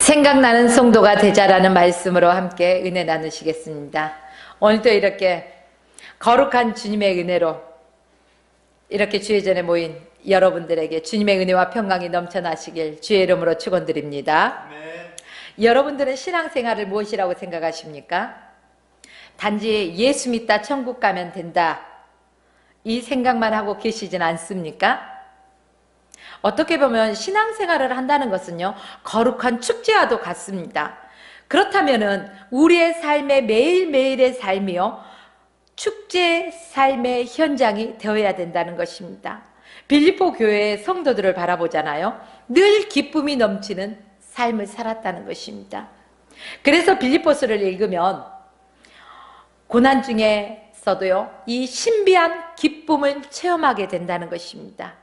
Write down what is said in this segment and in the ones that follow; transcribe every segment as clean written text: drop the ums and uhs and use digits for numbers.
생각나는 성도가 되자라는 말씀으로 함께 은혜 나누시겠습니다. 오늘도 이렇게 거룩한 주님의 은혜로 이렇게 주의 전에 모인 여러분들에게 주님의 은혜와 평강이 넘쳐나시길 주의 이름으로 축원드립니다. 여러분들은 신앙생활을 무엇이라고 생각하십니까? 단지 예수 믿다 천국 가면 된다, 이 생각만 하고 계시진 않습니까? 어떻게 보면 신앙생활을 한다는 것은요, 거룩한 축제와도 같습니다. 그렇다면은 우리의 삶의 매일매일의 삶이요, 축제 삶의 현장이 되어야 된다는 것입니다. 빌립보 교회의 성도들을 바라보잖아요. 늘 기쁨이 넘치는 삶을 살았다는 것입니다. 그래서 빌립보서를 읽으면 고난 중에서도요, 이 신비한 기쁨을 체험하게 된다는 것입니다.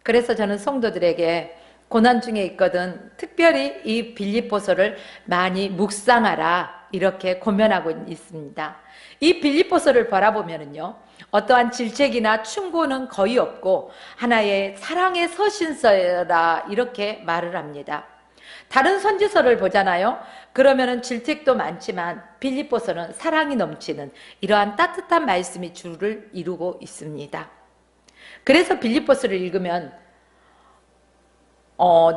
그래서 저는 성도들에게 고난 중에 있거든 특별히 이 빌립보서를 많이 묵상하라, 이렇게 권면하고 있습니다. 이 빌립보서를 바라보면은요, 어떠한 질책이나 충고는 거의 없고 하나의 사랑의 서신서라, 이렇게 말을 합니다. 다른 선지서를 보잖아요. 그러면은 질책도 많지만 빌립보서는 사랑이 넘치는 이러한 따뜻한 말씀이 주를 이루고 있습니다. 그래서 빌립보서를 읽으면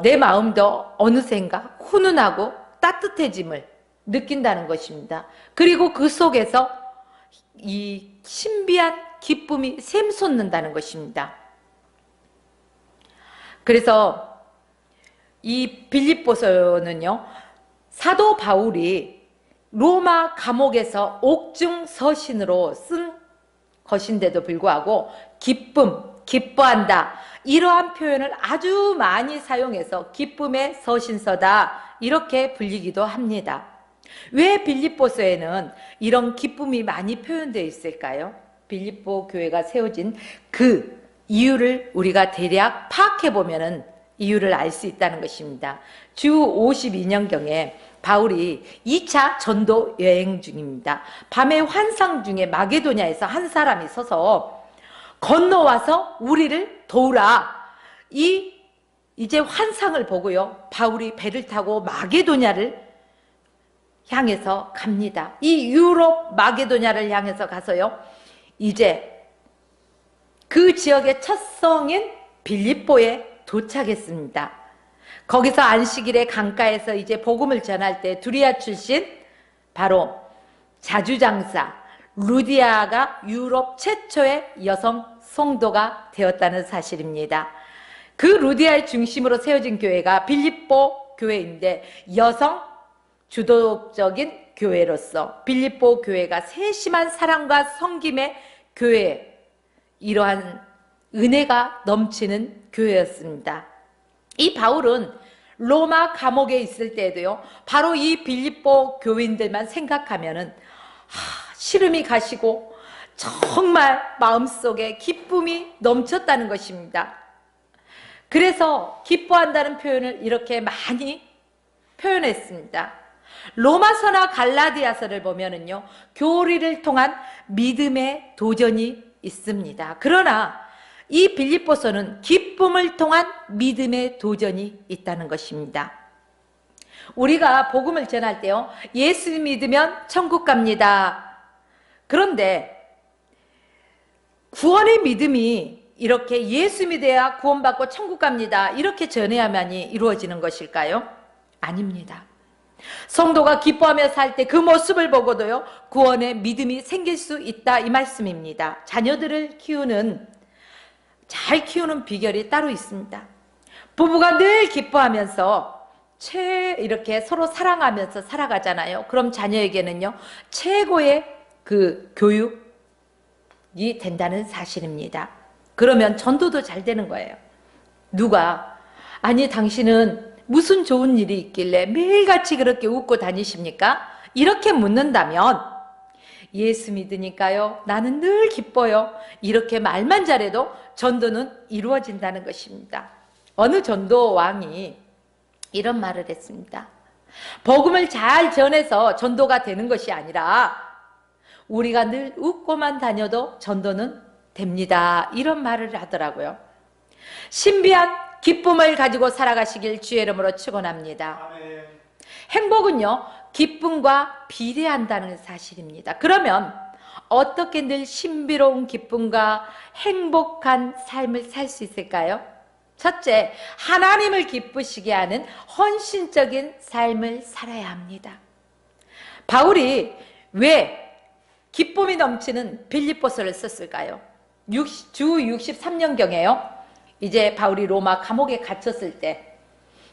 내 마음도 어느샌가 훈훈하고 따뜻해짐을 느낀다는 것입니다. 그리고 그 속에서 이 신비한 기쁨이 샘솟는다는 것입니다. 그래서 이 빌립보서는요, 사도 바울이 로마 감옥에서 옥중 서신으로 쓴 것인데도 불구하고 기뻐한다, 이러한 표현을 아주 많이 사용해서 기쁨의 서신서다, 이렇게 불리기도 합니다. 왜 빌립보서에는 이런 기쁨이 많이 표현되어 있을까요? 빌립보 교회가 세워진 그 이유를 우리가 대략 파악해 보면은 이유를 알 수 있다는 것입니다. 주 52년경에 바울이 2차 전도 여행 중입니다. 밤의 환상 중에 마게도냐에서 한 사람이 서서 건너와서 우리를 도우라, 이제 환상을 보고요, 바울이 배를 타고 마게도냐를 향해서 갑니다. 이 유럽 마게도냐를 향해서 가서요, 이제 그 지역의 첫 성인 빌립보에 도착했습니다. 거기서 안식일에 강가에서 이제 복음을 전할 때 두리아 출신 바로 자주장사 루디아가 유럽 최초의 여성 성도가 되었다는 사실입니다. 그 루디아의 중심으로 세워진 교회가 빌립보 교회인데, 여성 주도적인 교회로서 빌립보 교회가 세심한 사랑과 섬김의 교회, 이러한 은혜가 넘치는 교회였습니다. 이 바울은 로마 감옥에 있을 때에도요, 바로 이 빌립보 교인들만 생각하면은 시름이 가시고 정말 마음속에 기쁨이 넘쳤다는 것입니다. 그래서 기뻐한다는 표현을 이렇게 많이 표현했습니다. 로마서나 갈라디아서를 보면은요, 교리를 통한 믿음의 도전이 있습니다. 그러나 이 빌립보서는 기쁨을 통한 믿음의 도전이 있다는 것입니다. 우리가 복음을 전할 때요, 예수 믿으면 천국 갑니다. 그런데 구원의 믿음이 이렇게 예수 믿어야 구원받고 천국 갑니다, 이렇게 전해야만이 이루어지는 것일까요? 아닙니다. 성도가 기뻐하며 살 때 그 모습을 보고도요, 구원의 믿음이 생길 수 있다, 이 말씀입니다. 자녀들을 잘 키우는 비결이 따로 있습니다. 부부가 늘 기뻐하면서 이렇게 서로 사랑하면서 살아가잖아요. 그럼 자녀에게는요, 최고의 그 교육이 된다는 사실입니다. 그러면 전도도 잘 되는 거예요. 누가 아니 당신은 무슨 좋은 일이 있길래 매일같이 그렇게 웃고 다니십니까? 이렇게 묻는다면 예수 믿으니까요, 나는 늘 기뻐요, 이렇게 말만 잘해도 전도는 이루어진다는 것입니다. 어느 전도왕이 이런 말을 했습니다. 복음을 잘 전해서 전도가 되는 것이 아니라 우리가 늘 웃고만 다녀도 전도는 됩니다, 이런 말을 하더라고요. 신비한 기쁨을 가지고 살아가시길 주의 이름으로 축원합니다. 행복은요, 기쁨과 비례한다는 사실입니다. 그러면 어떻게 늘 신비로운 기쁨과 행복한 삶을 살 수 있을까요? 첫째, 하나님을 기쁘시게 하는 헌신적인 삶을 살아야 합니다. 바울이 왜 기쁨이 넘치는 빌립보서를 썼을까요? 주 63년경에요. 이제 바울이 로마 감옥에 갇혔을 때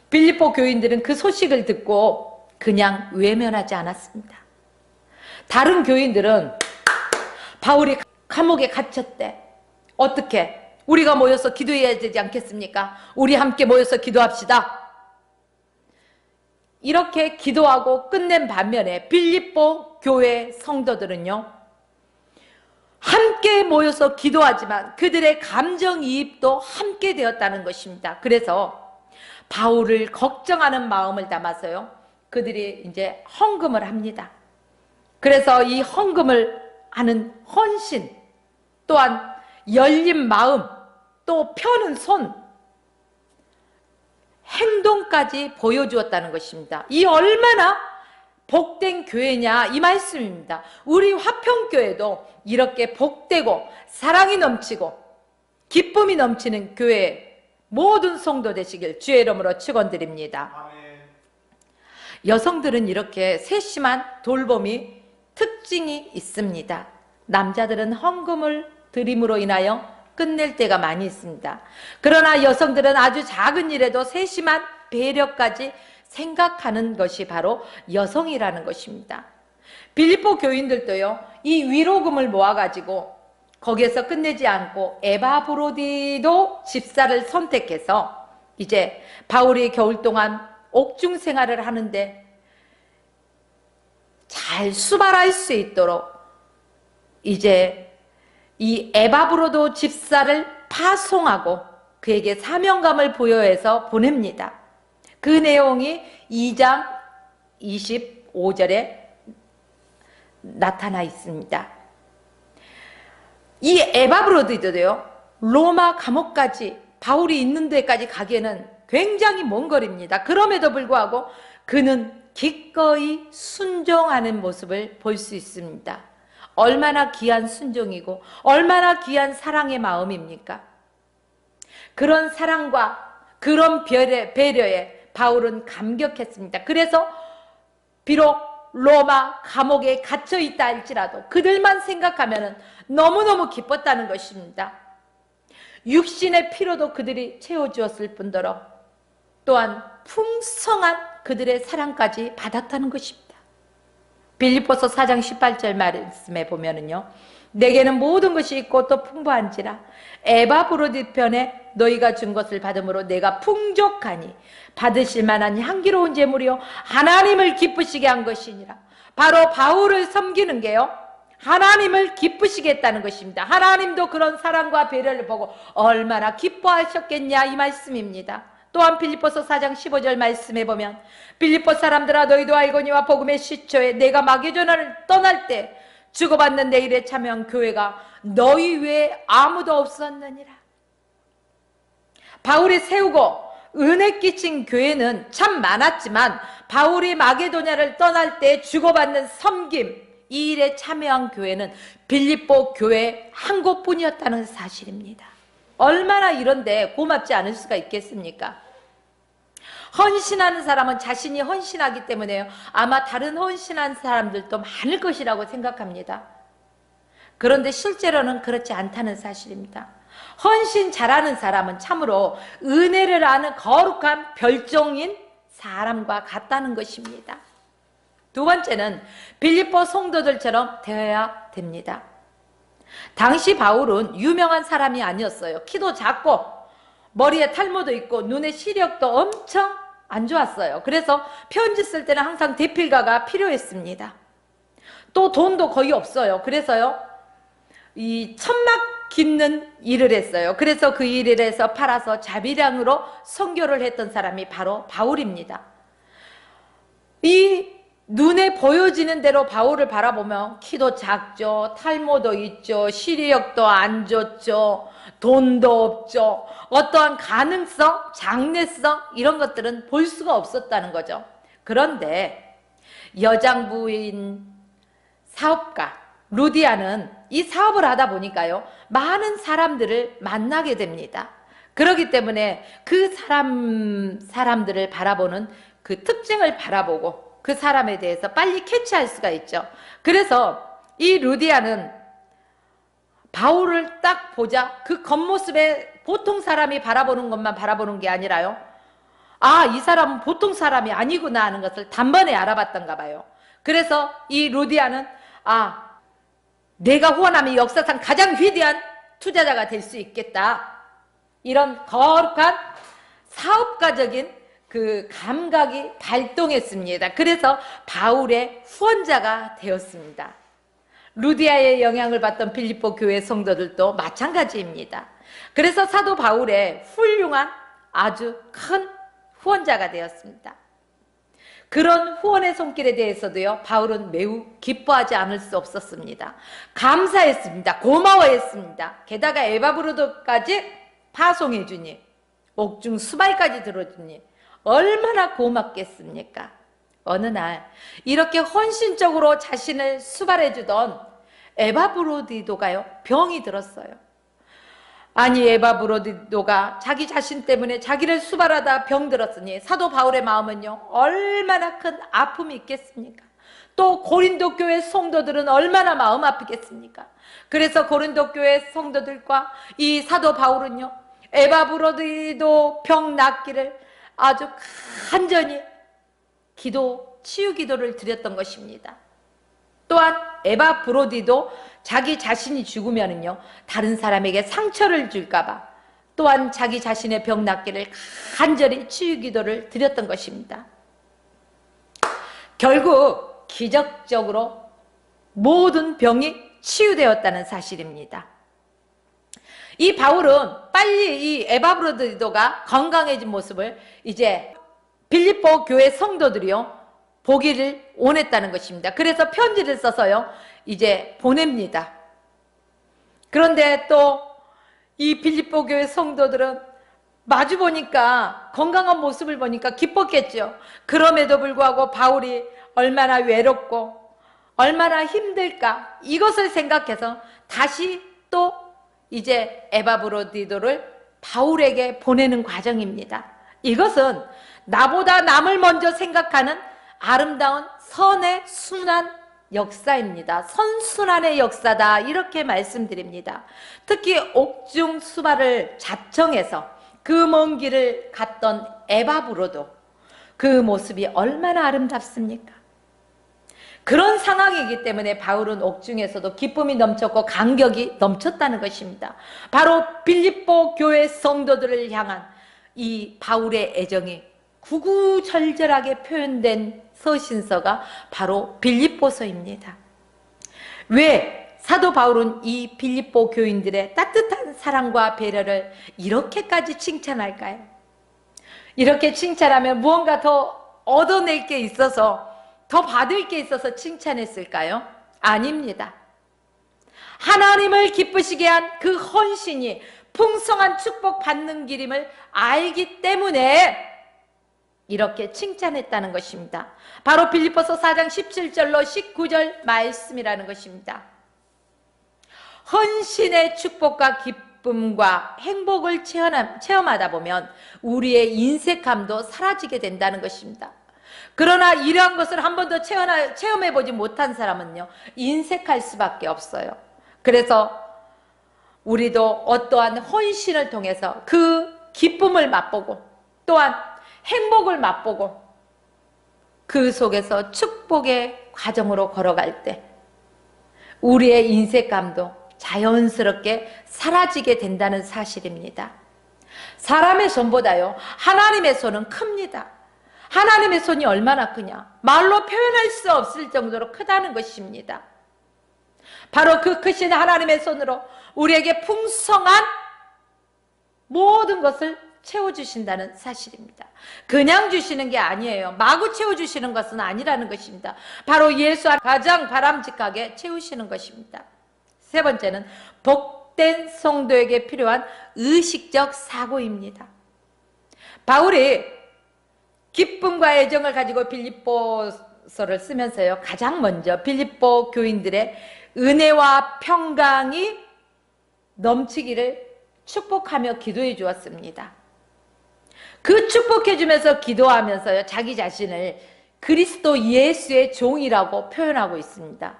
빌립보 교인들은 그 소식을 듣고 그냥 외면하지 않았습니다. 다른 교인들은 바울이 감옥에 갇혔대. 어떻게? 우리가 모여서 기도해야 되지 않겠습니까? 우리 함께 모여서 기도합시다. 이렇게 기도하고 끝낸 반면에 빌립보 교회 성도들은요, 함께 모여서 기도하지만 그들의 감정이입도 함께 되었다는 것입니다. 그래서 바울을 걱정하는 마음을 담아서요, 그들이 이제 헌금을 합니다. 그래서 이 헌금을 하는 헌신, 또한 열린 마음, 또 펴는 손, 행동까지 보여주었다는 것입니다. 이 얼마나 복된 교회냐 이 말씀입니다. 우리 화평교회도 이렇게 복되고 사랑이 넘치고 기쁨이 넘치는 교회 모든 성도 되시길 주의 이름으로 축원드립니다. 아멘. 여성들은 이렇게 세심한 돌봄이 특징이 있습니다. 남자들은 헌금을 드림으로 인하여 끝낼 때가 많이 있습니다. 그러나 여성들은 아주 작은 일에도 세심한 배려까지 생각하는 것이 바로 여성이라는 것입니다. 빌립보 교인들도요, 이 위로금을 모아가지고 거기에서 끝내지 않고 에바브로디도 집사를 선택해서 이제 바울이 겨울 동안 옥중 생활을 하는데 잘 수발할 수 있도록 이제 이 에바브로도 집사를 파송하고 그에게 사명감을 부여해서 보냅니다. 그 내용이 2장 25절에 나타나 있습니다. 이 에바브로도요, 로마 감옥까지 바울이 있는 데까지 가기에는 굉장히 먼 거리입니다. 그럼에도 불구하고 그는 기꺼이 순종하는 모습을 볼 수 있습니다. 얼마나 귀한 순종이고 얼마나 귀한 사랑의 마음입니까? 그런 사랑과 그런 배려에 바울은 감격했습니다. 그래서 비록 로마 감옥에 갇혀 있다 할지라도 그들만 생각하면 너무너무 기뻤다는 것입니다. 육신의 피로도 그들이 채워주었을 뿐더러 또한 풍성한 그들의 사랑까지 받았다는 것입니다. 빌립보서 4장 18절 말씀에 보면은요, 내게는 모든 것이 있고 또 풍부한지라 에바브로디 편에 너희가 준 것을 받음으로 내가 풍족하니 받으실 만한 향기로운 제물이요 하나님을 기쁘시게 한 것이니라. 바로 바울을 섬기는 게요, 하나님을 기쁘시게 했다는 것입니다. 하나님도 그런 사랑과 배려를 보고 얼마나 기뻐하셨겠냐 이 말씀입니다. 또한 빌립보서 4장 15절 말씀에 보면 빌립보 사람들아 너희도 알거니와 복음의 시초에 내가 마게도냐를 떠날 때 주고받는 내 일에 참여한 교회가 너희 외에 아무도 없었느니라. 바울이 세우고 은혜 끼친 교회는 참 많았지만 바울이 마게도냐를 떠날 때 주고받는 섬김, 이 일에 참여한 교회는 빌립보 교회 한 곳뿐이었다는 사실입니다. 얼마나 이런데 고맙지 않을 수가 있겠습니까? 헌신하는 사람은 자신이 헌신하기 때문에요, 아마 다른 헌신한 사람들도 많을 것이라고 생각합니다. 그런데 실제로는 그렇지 않다는 사실입니다. 헌신 잘하는 사람은 참으로 은혜를 아는 거룩한 별종인 사람과 같다는 것입니다. 두 번째는 빌립보 성도들처럼 되어야 됩니다. 당시 바울은 유명한 사람이 아니었어요. 키도 작고 머리에 탈모도 있고 눈의 시력도 엄청 안 좋았어요. 그래서 편지 쓸 때는 항상 대필가가 필요했습니다. 또 돈도 거의 없어요. 그래서요, 이 천막 깃는 일을 했어요. 그래서 그 일을 해서 팔아서 자비량으로 선교를 했던 사람이 바로 바울입니다. 이 눈에 보여지는 대로 바울을 바라보면 키도 작죠, 탈모도 있죠, 시력도 안 좋죠, 돈도 없죠, 어떠한 가능성, 장래성 이런 것들은 볼 수가 없었다는 거죠. 그런데 여장부인 사업가 루디아는 이 사업을 하다 보니까요, 많은 사람들을 만나게 됩니다. 그렇기 때문에 그 사람들을 바라보는 그 특징을 바라보고 그 사람에 대해서 빨리 캐치할 수가 있죠. 그래서 이 루디아는 바울을 딱 보자 그 겉모습에 보통 사람이 바라보는 것만 바라보는 게 아니라요, 아, 이 사람은 보통 사람이 아니구나 하는 것을 단번에 알아봤던가 봐요. 그래서 이 루디아는, 아, 내가 후원하면 역사상 가장 위대한 투자자가 될 수 있겠다, 이런 거룩한 사업가적인 그 감각이 발동했습니다. 그래서 바울의 후원자가 되었습니다. 루디아의 영향을 받던 빌립보 교회 성도들도 마찬가지입니다. 그래서 사도 바울의 훌륭한 아주 큰 후원자가 되었습니다. 그런 후원의 손길에 대해서도요, 바울은 매우 기뻐하지 않을 수 없었습니다. 감사했습니다. 고마워했습니다. 게다가 에바브로도까지 파송해 주니, 옥중 수발까지 들어주니 얼마나 고맙겠습니까? 어느 날 이렇게 헌신적으로 자신을 수발해 주던 에바브로디도가요, 병이 들었어요. 아니, 에바브로디도가 자기 자신 때문에 자기를 수발하다 병들었으니 사도 바울의 마음은요, 얼마나 큰 아픔이 있겠습니까? 또 고린도 교회 성도들은 얼마나 마음 아프겠습니까? 그래서 고린도 교회 성도들과 이 사도 바울은요, 에바브로디도 병 낫기를 아주 간절히 치유 기도를 드렸던 것입니다. 또한 에바브로디도 자기 자신이 죽으면은요, 다른 사람에게 상처를 줄까봐 또한 자기 자신의 병 낫기를 간절히 치유 기도를 드렸던 것입니다. 결국 기적적으로 모든 병이 치유되었다는 사실입니다. 이 바울은 빨리 이 에바브로디도가 건강해진 모습을 이제 빌립보 교회 성도들이요, 보기를 원했다는 것입니다. 그래서 편지를 써서요, 이제 보냅니다. 그런데 또 이 빌립보 교회 성도들은 마주 보니까, 건강한 모습을 보니까 기뻤겠죠. 그럼에도 불구하고 바울이 얼마나 외롭고 얼마나 힘들까, 이것을 생각해서 다시 또 이제 에바브로디도를 바울에게 보내는 과정입니다. 이것은 나보다 남을 먼저 생각하는 아름다운 선의 순한 역사입니다. 선순환의 역사다, 이렇게 말씀드립니다. 특히 옥중 수발을 자청해서 그 먼 길을 갔던 에바브로도, 그 모습이 얼마나 아름답습니까? 그런 상황이기 때문에 바울은 옥중에서도 기쁨이 넘쳤고 감격이 넘쳤다는 것입니다. 바로 빌립보 교회 성도들을 향한 이 바울의 애정이 구구절절하게 표현된 서신서가 바로 빌립보서입니다. 왜 사도 바울은 이 빌립보 교인들의 따뜻한 사랑과 배려를 이렇게까지 칭찬할까요? 이렇게 칭찬하면 무언가 더 얻어낼 게 있어서, 더 받을 게 있어서 칭찬했을까요? 아닙니다. 하나님을 기쁘시게 한 그 헌신이 풍성한 축복 받는 길임을 알기 때문에 이렇게 칭찬했다는 것입니다. 바로 빌립보서 4장 17절로 19절 말씀이라는 것입니다. 헌신의 축복과 기쁨과 행복을 체험하다 보면 우리의 인색함도 사라지게 된다는 것입니다. 그러나 이러한 것을 한 번도 체험해보지 못한 사람은요, 인색할 수밖에 없어요. 그래서 우리도 어떠한 헌신을 통해서 그 기쁨을 맛보고 또한 행복을 맛보고 그 속에서 축복의 과정으로 걸어갈 때 우리의 인색감도 자연스럽게 사라지게 된다는 사실입니다. 사람의 손보다요, 하나님의 손은 큽니다. 하나님의 손이 얼마나 크냐, 말로 표현할 수 없을 정도로 크다는 것입니다. 바로 그 크신 하나님의 손으로 우리에게 풍성한 모든 것을 채워주신다는 사실입니다. 그냥 주시는 게 아니에요. 마구 채워주시는 것은 아니라는 것입니다. 바로 예수 안에 가장 바람직하게 채우시는 것입니다. 세 번째는 복된 성도에게 필요한 의식적 사고입니다. 바울이 기쁨과 애정을 가지고 빌립보서를 쓰면서요, 가장 먼저 빌립보 교인들의 은혜와 평강이 넘치기를 축복하며 기도해 주었습니다. 그 축복해 주면서 기도하면서요, 자기 자신을 그리스도 예수의 종이라고 표현하고 있습니다.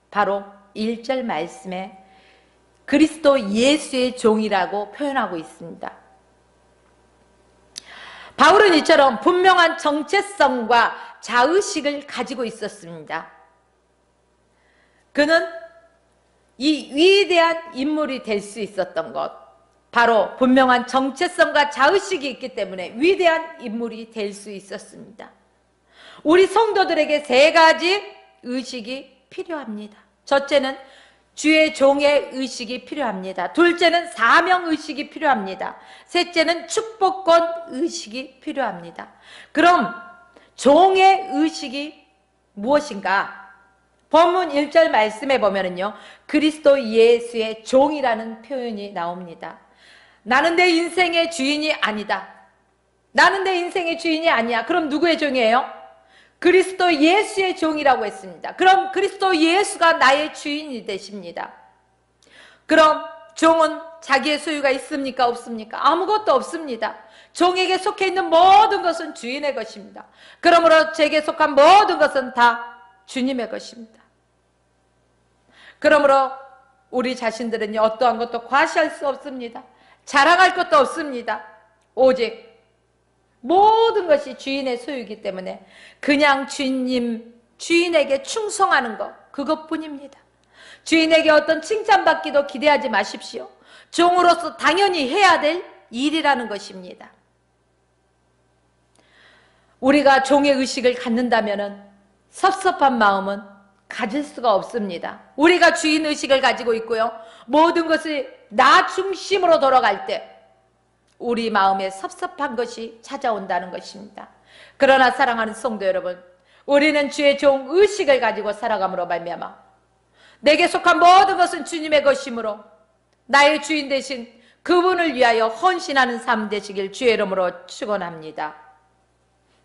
바로 1절 말씀에 그리스도 예수의 종이라고 표현하고 있습니다. 바울은 이처럼 분명한 정체성과 자의식을 가지고 있었습니다. 그는 이 위대한 인물이 될 수 있었던 것, 바로 분명한 정체성과 자의식이 있기 때문에 위대한 인물이 될 수 있었습니다. 우리 성도들에게 3가지 의식이 필요합니다. 첫째는 주의 종의 의식이 필요합니다. 둘째는 사명의식이 필요합니다. 셋째는 축복권 의식이 필요합니다. 그럼 종의 의식이 무엇인가? 본문 1절 말씀에 보면은요, 그리스도 예수의 종이라는 표현이 나옵니다. 나는 내 인생의 주인이 아니다. 나는 내 인생의 주인이 아니야. 그럼 누구의 종이에요? 그리스도 예수의 종이라고 했습니다. 그럼 그리스도 예수가 나의 주인이 되십니다. 그럼 종은 자기의 소유가 있습니까? 없습니까? 아무것도 없습니다. 종에게 속해 있는 모든 것은 주인의 것입니다. 그러므로 제게 속한 모든 것은 다 주님의 것입니다. 그러므로 우리 자신들은요, 어떠한 것도 과시할 수 없습니다. 자랑할 것도 없습니다. 오직 모든 것이 주인의 소유이기 때문에 그냥 주인에게 충성하는 것, 그것뿐입니다. 주인에게 어떤 칭찬받기도 기대하지 마십시오. 종으로서 당연히 해야 될 일이라는 것입니다. 우리가 종의 의식을 갖는다면 섭섭한 마음은 가질 수가 없습니다. 우리가 주인 의식을 가지고 있고요, 모든 것이 나 중심으로 돌아갈 때 우리 마음에 섭섭한 것이 찾아온다는 것입니다. 그러나 사랑하는 성도 여러분, 우리는 주의 종 의식을 가지고 살아감으로 말미암아 내게 속한 모든 것은 주님의 것이므로 나의 주인 대신 그분을 위하여 헌신하는 삶 되시길 주의 이름으로 축원합니다.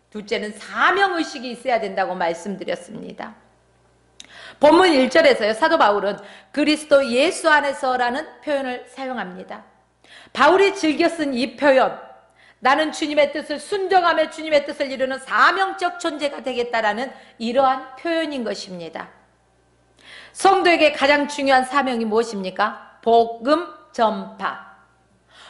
둘째는 사명의식이 있어야 된다고 말씀드렸습니다. 본문 1절에서요, 사도 바울은 그리스도 예수 안에서라는 표현을 사용합니다. 바울이 즐겨 쓴 이 표현, 나는 주님의 뜻을 순종하며 주님의 뜻을 이루는 사명적 존재가 되겠다라는 이러한 표현인 것입니다. 성도에게 가장 중요한 사명이 무엇입니까? 복음 전파.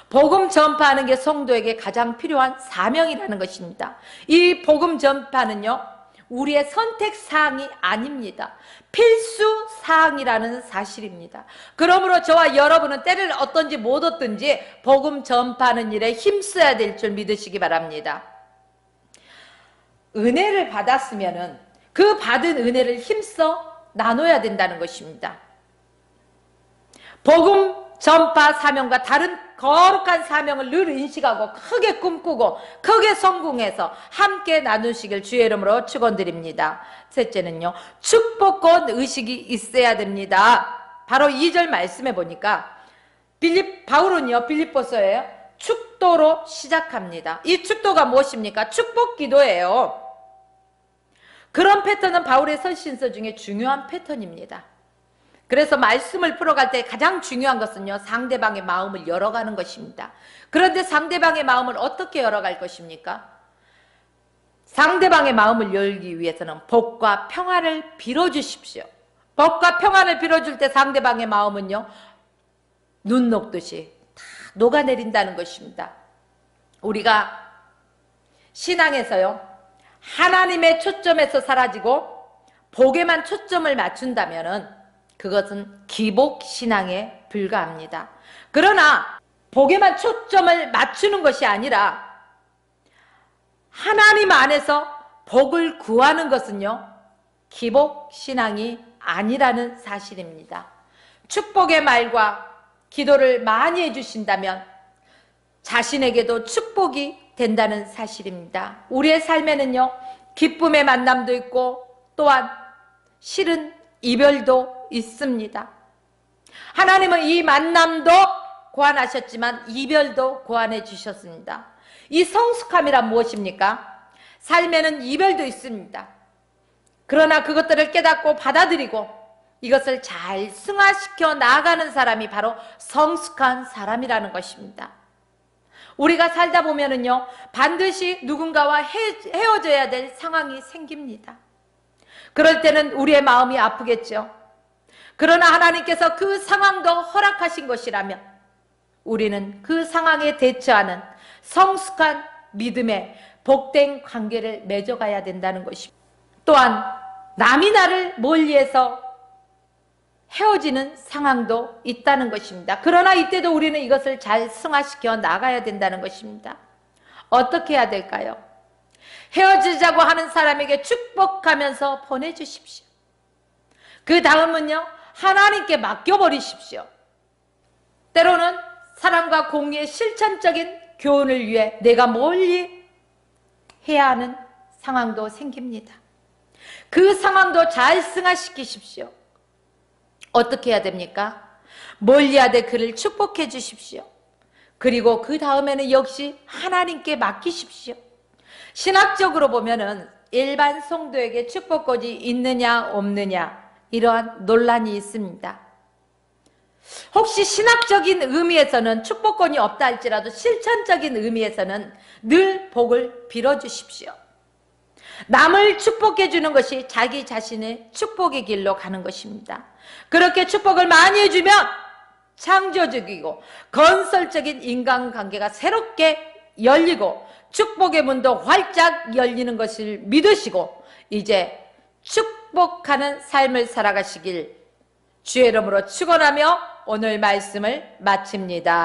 복음 전파하는 게 성도에게 가장 필요한 사명이라는 것입니다. 이 복음 전파는요, 우리의 선택사항이 아닙니다. 필수사항이라는 사실입니다. 그러므로 저와 여러분은 때를 어떤지 못 얻든지 복음 전파하는 일에 힘써야 될 줄 믿으시기 바랍니다. 은혜를 받았으면 그 받은 은혜를 힘써 나눠야 된다는 것입니다. 복음 전파 사명과 다른 거룩한 사명을 늘 인식하고 크게 꿈꾸고 크게 성공해서 함께 나누시길 주의 이름으로 축원드립니다. 셋째는요, 축복권 의식이 있어야 됩니다. 바로 2절 말씀해 보니까 바울은요, 빌립보서에 축도로 시작합니다. 이 축도가 무엇입니까? 축복 기도예요. 그런 패턴은 바울의 서신서 중에 중요한 패턴입니다. 그래서 말씀을 풀어갈 때 가장 중요한 것은요, 상대방의 마음을 열어가는 것입니다. 그런데 상대방의 마음을 어떻게 열어갈 것입니까? 상대방의 마음을 열기 위해서는 복과 평안을 빌어주십시오. 복과 평안을 빌어줄 때 상대방의 마음은요, 눈 녹듯이 다 녹아내린다는 것입니다. 우리가 신앙에서요, 하나님의 초점에서 사라지고 복에만 초점을 맞춘다면은 그것은 기복신앙에 불과합니다. 그러나 복에만 초점을 맞추는 것이 아니라 하나님 안에서 복을 구하는 것은요, 기복신앙이 아니라는 사실입니다. 축복의 말과 기도를 많이 해주신다면 자신에게도 축복이 된다는 사실입니다. 우리의 삶에는요, 기쁨의 만남도 있고 또한 싫은 이별도 있습니다. 하나님은 이 만남도 고안하셨지만 이별도 고안해 주셨습니다. 이 성숙함이란 무엇입니까? 삶에는 이별도 있습니다. 그러나 그것들을 깨닫고 받아들이고 이것을 잘 승화시켜 나아가는 사람이 바로 성숙한 사람이라는 것입니다. 우리가 살다 보면은요, 반드시 누군가와 헤어져야 될 상황이 생깁니다. 그럴 때는 우리의 마음이 아프겠죠. 그러나 하나님께서 그 상황도 허락하신 것이라면 우리는 그 상황에 대처하는 성숙한 믿음의 복된 관계를 맺어가야 된다는 것입니다. 또한 남이 나를 멀리해서 헤어지는 상황도 있다는 것입니다. 그러나 이때도 우리는 이것을 잘 승화시켜 나가야 된다는 것입니다. 어떻게 해야 될까요? 헤어지자고 하는 사람에게 축복하면서 보내주십시오. 그 다음은요, 하나님께 맡겨버리십시오. 때로는 사랑과 공의의 실천적인 교훈을 위해 내가 멀리 해야 하는 상황도 생깁니다. 그 상황도 잘 승화시키십시오. 어떻게 해야 됩니까? 멀리하되 그를 축복해 주십시오. 그리고 그 다음에는 역시 하나님께 맡기십시오. 신학적으로 보면은 일반 성도에게 축복권이 있느냐 없느냐 이러한 논란이 있습니다. 혹시 신학적인 의미에서는 축복권이 없다 할지라도 실천적인 의미에서는 늘 복을 빌어주십시오. 남을 축복해 주는 것이 자기 자신의 축복의 길로 가는 것입니다. 그렇게 축복을 많이 해주면 창조적이고 건설적인 인간관계가 새롭게 열리고 축복의 문도 활짝 열리는 것을 믿으시고 이제 축복하는 삶을 살아가시길 주의 이름으로 축원하며 오늘 말씀을 마칩니다.